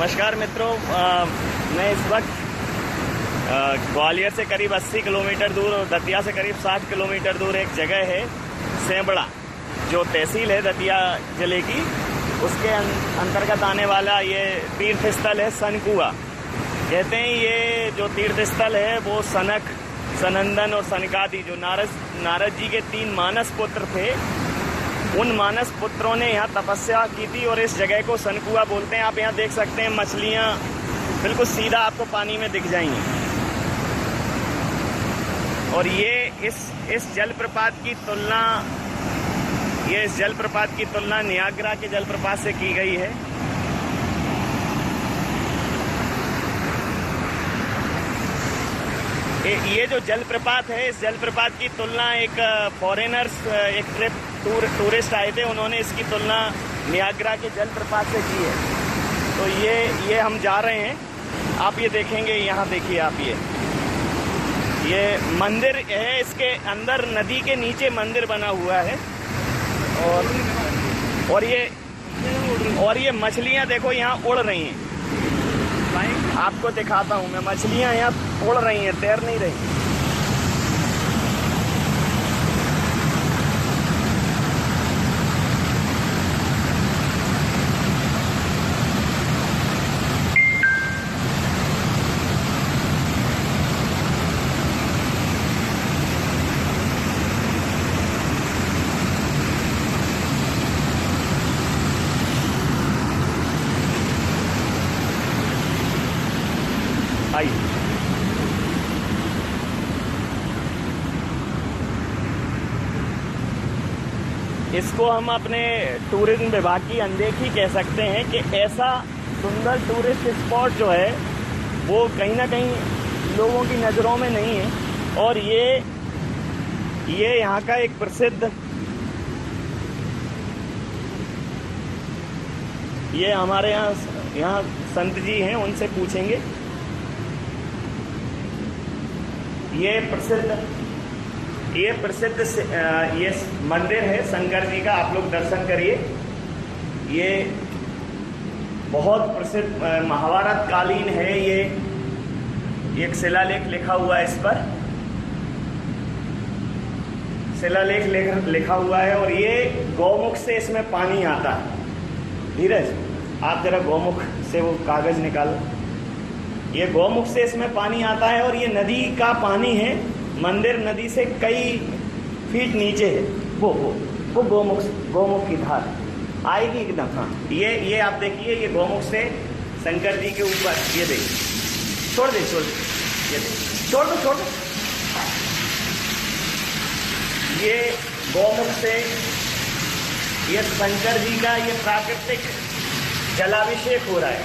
नमस्कार मित्रों, मैं इस वक्त ग्वालियर से करीब 80 किलोमीटर दूर और दतिया से करीब 60 किलोमीटर दूर एक जगह है सेंबड़ा, जो तहसील है दतिया जिले की, उसके अंतर्गत आने वाला ये तीर्थ स्थल है सनकुआ। कहते हैं ये जो तीर्थ स्थल है वो सनक, सनंदन और सनकादि जो नारद जी के 3 मानस पुत्र थे, उन मानस पुत्रों ने यहाँ तपस्या की थी और इस जगह को सनकुआ बोलते हैं। आप यहाँ देख सकते हैं मछलियाँ बिल्कुल सीधा आपको पानी में दिख जाएंगी। और ये इस जलप्रपात की तुलना नियाग्रा के जलप्रपात से की गई है। ये जो जलप्रपात है, इस जलप्रपात की तुलना एक फॉरेनर्स एक टूरिस्ट आए थे, उन्होंने इसकी तुलना नियाग्रा के जलप्रपात से की है। तो ये हम जा रहे हैं, आप ये देखेंगे, यहाँ देखिए आप ये मंदिर है, इसके अंदर नदी के नीचे मंदिर बना हुआ है। और ये मछलियाँ देखो यहाँ उड़ रही हैं। आपको दिखाता हूँ मैं, मछलियाँ यहाँ उड़ रही हैं, तैर नहीं रही। इसको हम अपने टूरिज्म विभाग की अनदेखी कह सकते हैं कि ऐसा सुंदर टूरिस्ट स्पॉट जो है वो कहीं ना कहीं लोगों की नज़रों में नहीं है। और ये यहाँ का एक प्रसिद्ध, ये हमारे यहाँ संत जी हैं, उनसे पूछेंगे। ये प्रसिद्ध ये मंदिर है शंकर जी का, आप लोग दर्शन करिए। ये बहुत प्रसिद्ध महाभारत कालीन है। ये एक शिलालेख लिखा हुआ है, इस पर शिलालेख लिखा हुआ है। और ये गौमुख से इसमें पानी आता है। धीरज, आप जरा गौमुख से वो कागज निकालो। ये गौमुख से इसमें पानी आता है और ये नदी का पानी है। मंदिर नदी से कई फीट नीचे है। वो गौमुख की धार आएगी एकदम। हाँ, ये आप देखिए, ये गौमुख से शंकर जी के ऊपर, ये देखिए, छोड़ दे, ये देखिए, छोड़ दो। ये गौमुख से ये शंकर जी का ये प्राकृतिक जलाभिषेक हो रहा है।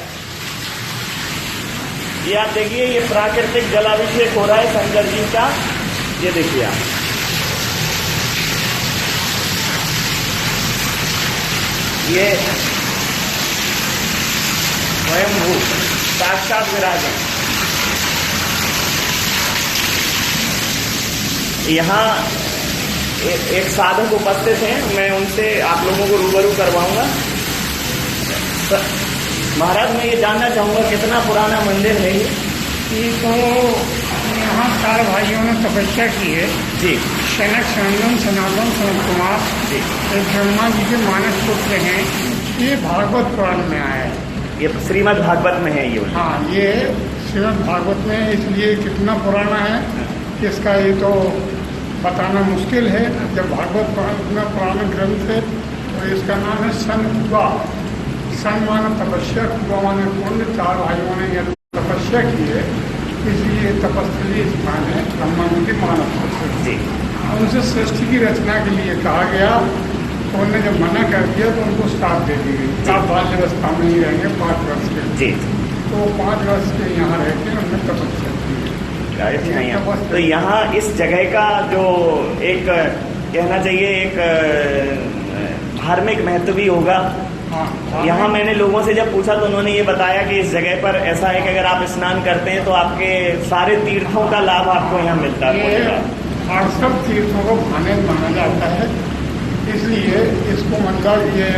ये आप देखिए, ये प्राकृतिक जलाभिषेक हो रहा है शंकर जी का। ये देखिए आप, ये स्वयंभू साक्षात विराजमान। यहाँ एक साधक उपस्थित हैं, मैं उनसे आप लोगों को रूबरू करवाऊंगा। महाराज, मैं ये जानना चाहूँगा कितना पुराना मंदिर है ये? तो यहाँ 4 भाइयों ने तपस्या की है जी। सनक, सनंदन, सनातन, सनत कुमार जी। एक ब्रह्मा जी के मानस पुत्र हैं। ये भागवत पुराण में आया है। ये श्रीमद् भागवत में है ये? हाँ, ये श्रीमद् भागवत में, इसलिए कितना पुराना है इसका ये तो बताना मुश्किल है। जब भागवत पुराण में पुराना ग्रंथ है, तो इसका नाम है सनकुआ। सन माने तपस्या, कुआ माने कुंड। 4 भाइयों ने यह तपस्या की है, इसलिए तपस्थली स्थान है ब्रह्मा जी के मानस पुत्र जी। उनसे सृष्टि की रचना के लिए कहा गया, तो उन्होंने जब मना कर दिया तो उनको श्राप दे दी गई। आप बाल्यावस्था में ही रहेंगे 5 वर्ष के जी। तो 5 वर्ष के यहाँ रह के उन्होंने तपस्या की। तो यहाँ इस जगह का जो एक कहना चाहिए एक धार्मिक महत्व भी होगा। यहाँ मैंने लोगों से जब पूछा तो उन्होंने ये बताया कि इस जगह पर ऐसा है कि अगर आप स्नान करते हैं तो आपके सारे तीर्थों का लाभ आपको यहाँ मिलता है। और सब तीर्थों को भाने माना जाता है, इसलिए इसको मतलब ये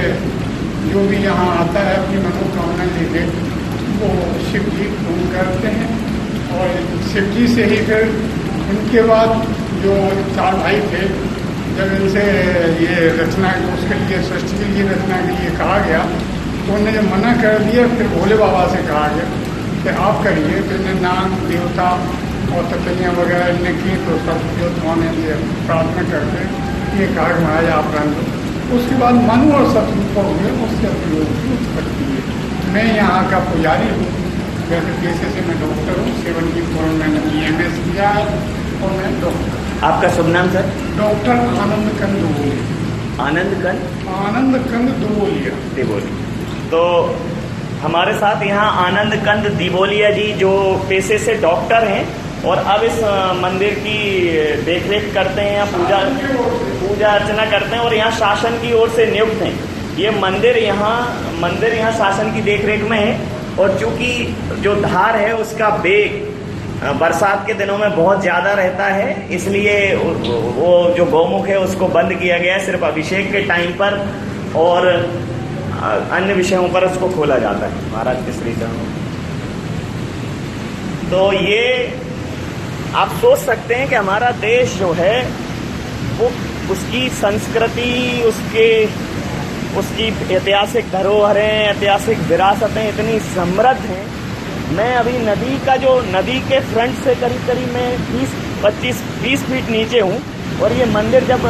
जो भी यहाँ आता है अपनी मनोकामना लेके वो शिव जी पूर्ण करते हैं। और शिव जी से ही फिर उनके बाद जो 4 भाई थे, जब इनसे ये रचना उसके लिए सृष्टि के लिए रचना के लिए कहा गया तो उन्होंने जब मना कर दिया, फिर भोले बाबा से कहा गया कि आप करिए। तो इन्हें नाग देवता और तपैया वगैरह इनने की, तो सब देवताओं ने ये प्रार्थना करके ये कहा कि महाराज आप रन दो। उसके बाद मनु और सतरूप हुए, उससे अपनी उत्पत्ति हुई। मैं यहाँ का पुजारी हूँ, वैसे पेशे से मैं डॉक्टर हूँ। 74 मैंने BMS किया है और मैं डॉक्टर। आपका शुभ नाम सर? डॉक्टर आनंद कंद दुबोलिया। आनंद कंद दुबोलिया। तो हमारे साथ यहाँ आनंद कंद दिबोलिया जी, जो पेशे से डॉक्टर हैं और अब इस मंदिर की देखरेख करते हैं, पूजा अर्चना करते हैं और यहाँ शासन की ओर से नियुक्त हैं। ये मंदिर यहाँ शासन की देखरेख में है। और चूंकि जो धार है उसका वेग बरसात के दिनों में बहुत ज़्यादा रहता है, इसलिए वो जो गौमुख है उसको बंद किया गया है। सिर्फ अभिषेक के टाइम पर और अन्य विषयों पर उसको खोला जाता है। महाराज के श्री चरणों। तो ये आप सोच सकते हैं कि हमारा देश जो है वो उसकी संस्कृति, उसकी ऐतिहासिक धरोहरें, ऐतिहासिक विरासतें इतनी समृद्ध हैं। मैं अभी नदी के फ्रंट से करीब मैं 20 फीट नीचे हूँ और ये मंदिर जब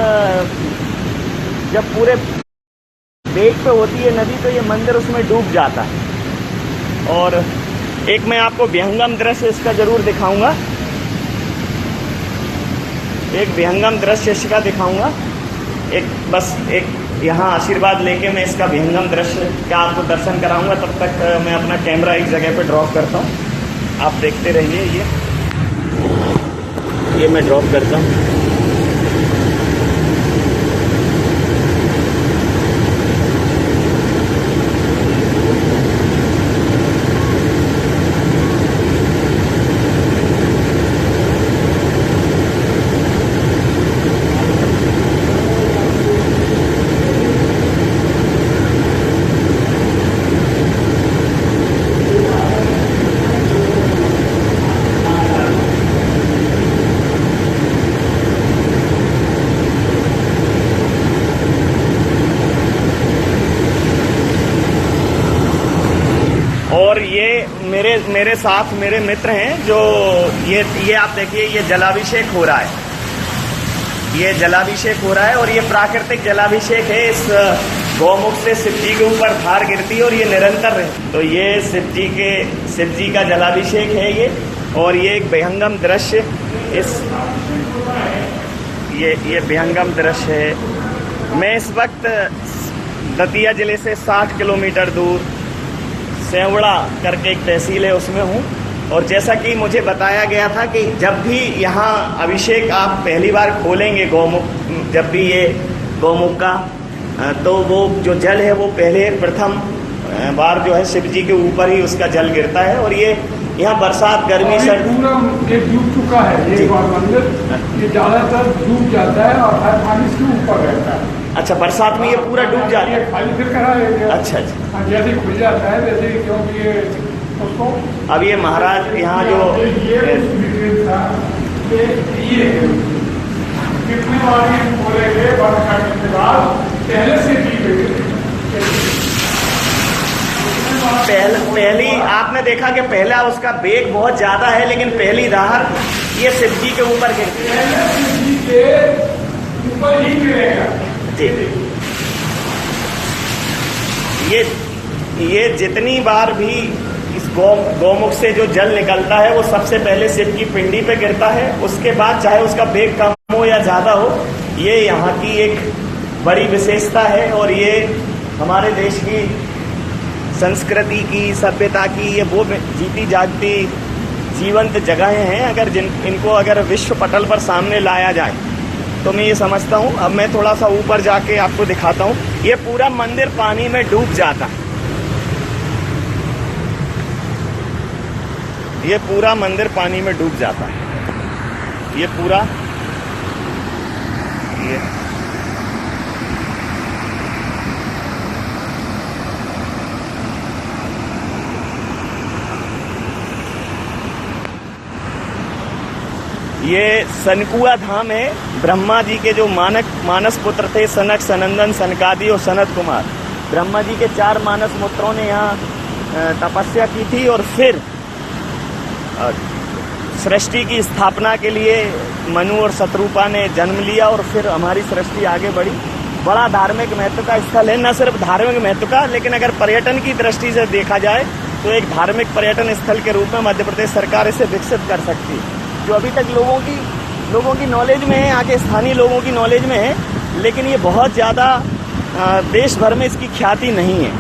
पूरे वेग पे होती है नदी तो ये मंदिर उसमें डूब जाता है। और एक मैं आपको विहंगम दृश्य इसका जरूर दिखाऊंगा, एक विहंगम दृश्य इसका दिखाऊंगा। एक यहाँ आशीर्वाद लेके मैं इसका विहंगम दृश्य का आपको दर्शन कराऊंगा। तब तक मैं अपना कैमरा एक जगह पे ड्रॉप करता हूँ, आप देखते रहिए। ये मैं ड्रॉप करता हूँ। और ये मेरे साथ मेरे मित्र हैं जो ये आप देखिए, ये जलाभिषेक हो रहा है। ये जलाभिषेक हो रहा है और ये प्राकृतिक जलाभिषेक है। इस गौमुख से शिव जी के ऊपर धार गिरती है और ये निरंतर रहे। तो ये शिव जी का जलाभिषेक है ये। और ये एक विहंगम दृश्य, ये विहंगम दृश्य है। मैं इस वक्त दतिया जिले से 60 किलोमीटर दूर सेवड़ा करके एक तहसील है उसमें हूँ। और जैसा कि मुझे बताया गया था कि जब भी यहाँ अभिषेक आप पहली बार खोलेंगे गौमुख, जब भी ये गौमुख का, तो वो जो जल है वो प्रथम बार जो है शिव जी के ऊपर ही उसका जल गिरता है। और ये यहाँ बरसात गर्मी सर्दी पूरा ये डूब चुका है ये मंदिर, ये ज़्यादातर डूब जाता है और हर पानी इसके ऊपर रहता है। अच्छा, बरसात में ये पूरा डूब जाता है? खाली फिर करा है। अच्छा, जैसे खुल जाता है वैसे, क्योंकि ये उसको अब ये महाराज यहाँ जो कितनी बार बोलेंगे बंद करने के बाद पहले से पहली आपने देखा कि पहला उसका वेग बहुत ज्यादा है, लेकिन पहली धार ये शिव जी के ऊपर गिरती है। शिव जी के ऊपर ही गिरेगा। ये जितनी बार भी इस गौमुख से जो जल निकलता है वो सबसे पहले शिव की पिंडी पे गिरता है। उसके बाद चाहे उसका वेग कम हो या ज्यादा हो, ये यहाँ की एक बड़ी विशेषता है। और ये हमारे देश की संस्कृति की, सभ्यता की ये वो जीती जागती जीवंत जगहें हैं। अगर इनको अगर विश्व पटल पर सामने लाया जाए तो मैं ये समझता हूँ। अब मैं थोड़ा सा ऊपर जाके आपको दिखाता हूँ। ये पूरा मंदिर पानी में डूब जाता है। ये पूरा मंदिर पानी में डूब जाता है। ये पूरा ये सनकुआ धाम है। ब्रह्मा जी के जो मानस पुत्र थे, सनक, सनंदन, सनकादि और सनत कुमार, ब्रह्मा जी के 4 मानस पुत्रों ने यहाँ तपस्या की थी और फिर सृष्टि की स्थापना के लिए मनु और शत्रुपा ने जन्म लिया और फिर हमारी सृष्टि आगे बढ़ी। बड़ा धार्मिक महत्व का स्थल है, न सिर्फ धार्मिक महत्व का, लेकिन अगर पर्यटन की दृष्टि से देखा जाए तो एक धार्मिक पर्यटन स्थल के रूप में मध्य प्रदेश सरकार इसे विकसित कर सकती है, जो अभी तक लोगों की नॉलेज में है, यहाँ के स्थानीय लोगों की नॉलेज में है, लेकिन ये बहुत ज़्यादा देश भर में इसकी ख्याति नहीं है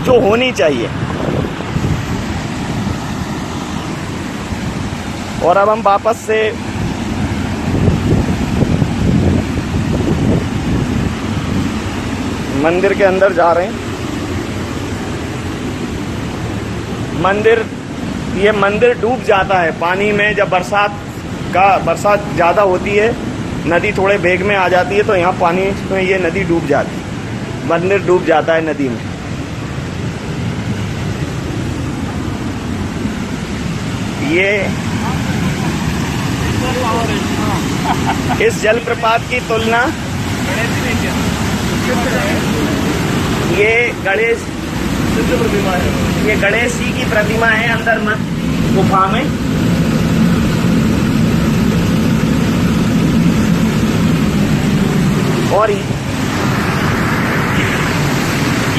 जो होनी चाहिए। और अब हम वापस से मंदिर के अंदर जा रहे हैं। ये मंदिर डूब जाता है पानी में जब बरसात ज़्यादा होती है, नदी थोड़े वेग में आ जाती है तो यहाँ पानी में ये नदी डूब जाती है, मंदिर डूब जाता है नदी में। ये इस जलप्रपात की तुलना ये गणेश जी की प्रतिमा है अंदर गुफा में। और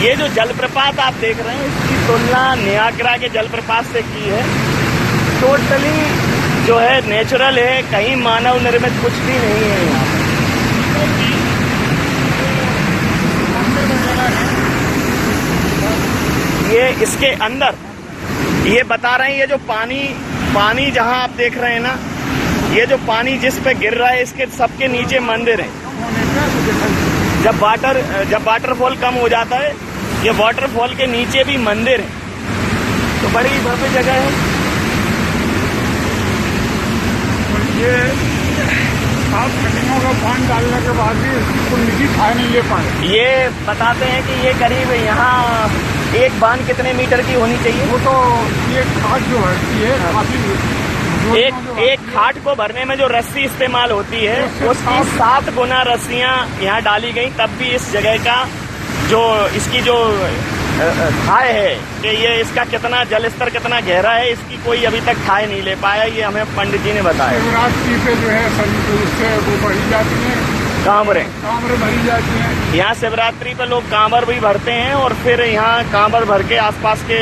ये जो जलप्रपात आप देख रहे हैं इसकी तुलना नियाग्रा के जलप्रपात से की है। टोटली जो है नेचुरल है, कहीं मानव निर्मित कुछ भी नहीं है यहाँ। ये इसके अंदर ये बता रहे हैं, ये जो पानी जहाँ आप देख रहे हैं ना, ये जो पानी जिस पे गिर रहा है इसके सबके नीचे मंदिर है। जब वाटरफॉल कम हो जाता है, ये वाटरफॉल के नीचे भी मंदिर है, तो बड़ी भव्य जगह है। ये साफ कटिंगों का बांध डालने के बाद भी इसको निजी फायदा नहीं ले पाए। ये बताते हैं कि ये करीब यहाँ एक बांध कितने मीटर की होनी चाहिए? वो तो ये खाट जो है ये काफी एक खाट को भरने में जो रस्सी इस्तेमाल होती है उसकी 7 गुना रस्सियाँ यहाँ डाली गई, तब भी इस जगह का जो इसकी जो ठाय है कि ये इसका कितना जल स्तर कितना गहरा है, इसकी कोई अभी तक ठाय नहीं ले पाया। ये हमें पंडित जी ने बताया। शिवरात्रि पे जो है उससे वो भरी जाती है, कांवरें भरी जाती हैं। यहाँ शिवरात्रि पे लोग कांवर भी भरते हैं और फिर यहाँ कांवर भर के आसपास के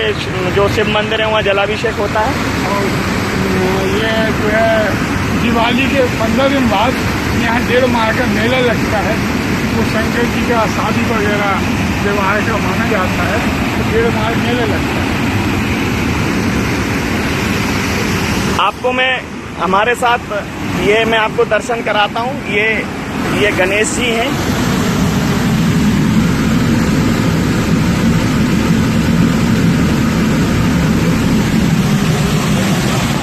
जो शिव मंदिर है वहाँ जलाभिषेक होता है। और ये जो है दिवाली के 15 दिन बाद यहाँ 1.5 माह का मेला लगता है। वो शंकर जी का शादी वगैरह विवाह का माना जाता है, तो 1.5 माह मेला लगता है। आपको मैं हमारे साथ मैं आपको दर्शन कराता हूँ। ये गणेश जी हैं।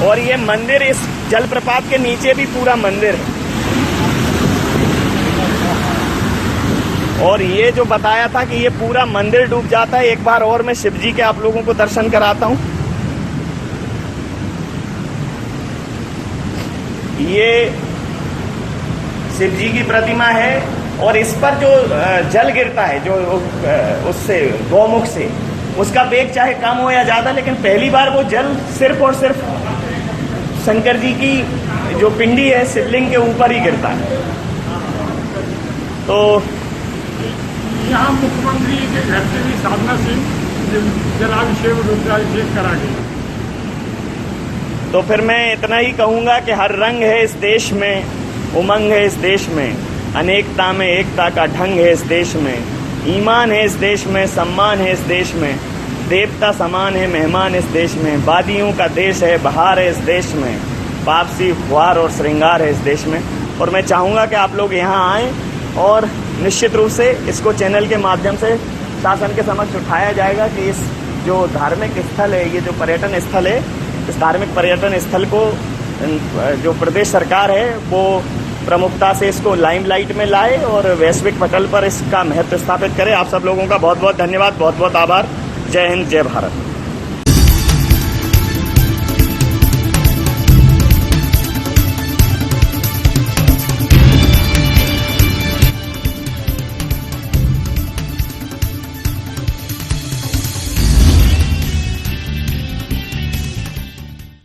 और ये मंदिर इस जलप्रपात के नीचे भी पूरा मंदिर है। और ये जो बताया था कि ये पूरा मंदिर डूब जाता है, एक बार और मैं शिव जी के आप लोगों को दर्शन कराता हूँ। ये शिव जी की प्रतिमा है और इस पर जो जल गिरता है जो उससे गौमुख से, उसका वेग चाहे कम हो या ज्यादा, लेकिन पहली बार वो जल सिर्फ और सिर्फ शंकर जी की जो पिंडी है शिवलिंग के ऊपर ही गिरता है। तो यहाँ मुख्यमंत्री के घर से भी साधना सिंह जलाभिषेक रुद्राभिषेक करा गई। तो फिर मैं इतना ही कहूँगा कि हर रंग है इस देश में, उमंग है इस देश में, अनेकता में एकता का ढंग है इस देश में, ईमान है इस देश में, सम्मान है इस देश में, देवता समान है मेहमान इस देश में, वादियों का देश है, बहार है इस देश में, वापसी फुहार और श्रृंगार है इस देश में। और मैं चाहूँगा कि आप लोग यहाँ आएँ और निश्चित रूप से इसको चैनल के माध्यम से शासन के समक्ष उठाया जाएगा कि इस जो धार्मिक स्थल है, ये जो पर्यटन स्थल है, इस धार्मिक पर्यटन स्थल को जो प्रदेश सरकार है वो प्रमुखता से इसको लाइमलाइट में लाए और वैश्विक पटल पर इसका महत्व स्थापित करे। आप सब लोगों का बहुत बहुत धन्यवाद, बहुत बहुत आभार। जय हिंद, जय भारत।